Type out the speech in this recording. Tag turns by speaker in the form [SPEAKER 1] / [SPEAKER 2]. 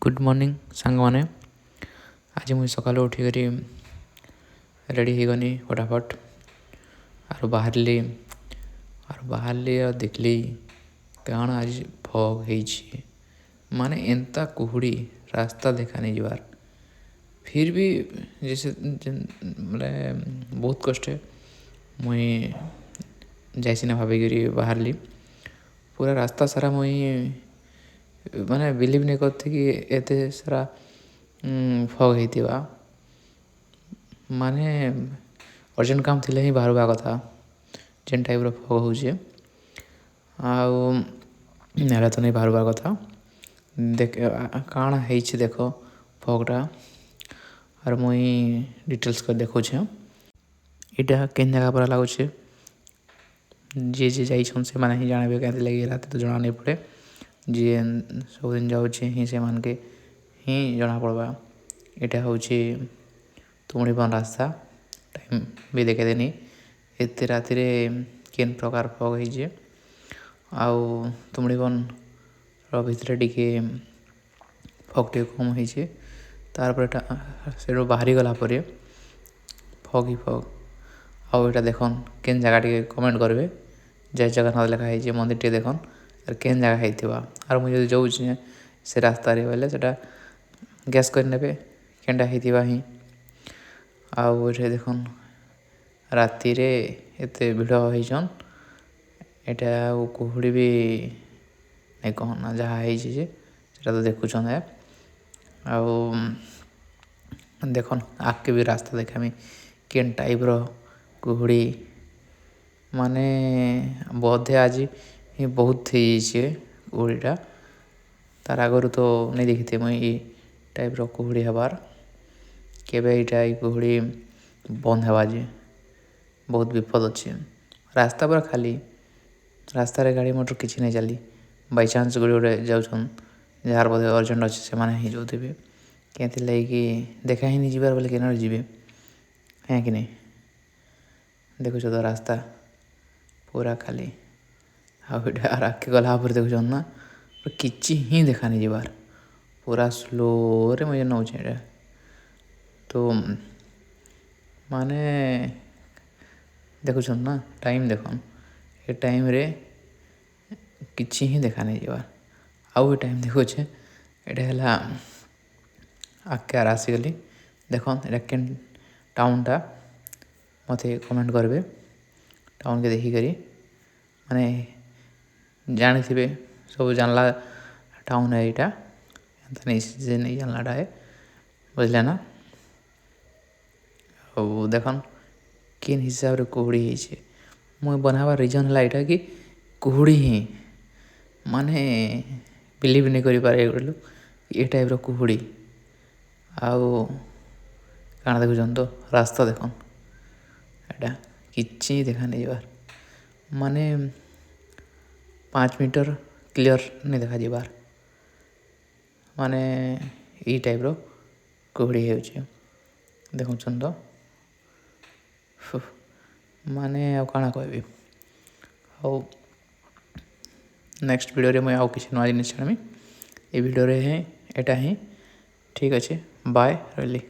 [SPEAKER 1] Good morning सांग मैंने आज मुझे सकाल उठिक रेडी हो गनी फटाफट और बाहरली और देखली कौन आज फग हो माने एंता कुहुड़ी रास्ता देखा नहीं जबार फिर भी जैसे मतलब बहुत कष्ट मुई जैसी ना भाविकी बाहरली पूरा रास्ता सारा मुई माने बिलीव नहीं करते कि एते सारा फग होइतिबा माने अर्जेंट काम थिले ही बाहर कथा जेन टाइप फग होचे आउ नाला तो नहीं बाहर कथा देख काण है देख फगटा और मुई डिटेल्स कर देखुचे इटा केन जगह पर लगुचे जी जी जाइछन से माने ही जानबे के लगे रात तो जना नहीं पड़े जी सब दिन जाऊँचे ही से मान के ही जना पड़वा यहाँ हूँ तुमड़ीपन रास्ता टाइम भी देखे देनी एत राति केन प्रकार फग होइए आउ तुमड़ीपन भितर टिके फग टे कम होइए तारपर से बाहरी गला पर फग ही फग आउ यहाँ देखन केन जगह टे कमेंट करेंगे जय जगन्नाथ लिखाई मंदिर टे देखन और केन जगह होइथिबा और मुझे जाऊँ से रास्ता बोले से गैस करने केनटा होइथिबा ही आउ ये देखन राति रे एते भिड़ होइछन एटा कुहुड़ी भी नहीं कहना जहाँ है तो देखुन आउ देखन आगे भी रास्ता देखामी केन टाइप कुहुड़ी माने बोधे आज ही बहुत ही कुहुड़ीटा तार आगु तो नहीं देखी थे मुई टाइप कुहुड़ी हबार केबे यहाँ कुहुड़ी बंद हवा जे बहुत विपद अच्छे रास्ता पूरा खाली रास्ता रे गाड़ी मोटर किसी नहीं चली बाई चान्स गोटे जाऊन जार बोधे अर्जेंट अच्छे से मैंने ही जाऊे क्या लगे देखा ही नहीं जीवार बोले केना जी है कि नहीं देखुच तो रास्ता पूरा खाली आर आगे गला देखुन ना किसी ही देखा नहीं जीवार पूरा स्लो रे मुझे नौचे तो माने देखुन ना टाइम देखन ये टाइम रे किसी ही देखा नहीं जीवार आउ टाइम देखुचे ये आगे आर आसीगली देखन ये केन टाउनटा मत कमेंट करेंगे टाउन के देखिक माने जानी थे सब जानला टाउन है यहाँ नहीं नहीं जानलाटा है बुझले ना और देखन किन हिसाब रे कुहुड़ी है मुझे बनाबार रिजन है यहाँ कि कुहुड़ी ही माने बिलीव नहीं करि पारे ये टाइप कुहुड़ी आउ काण देखुन तो रास्ता देखन एटा किसी देखा नहीं जाबार माने 5 मीटर क्लियर नहीं देखा जाबार माने ये टाइप कुहुड़ी हो देखुन तो माने आ काण कहबी आउ नेक्स्ट वीडियो रे मुझे आउ किसी नुआ जिनिस छाड़मी ये वीडियो रे है एटा ही ठीक अच्छे बाय रही।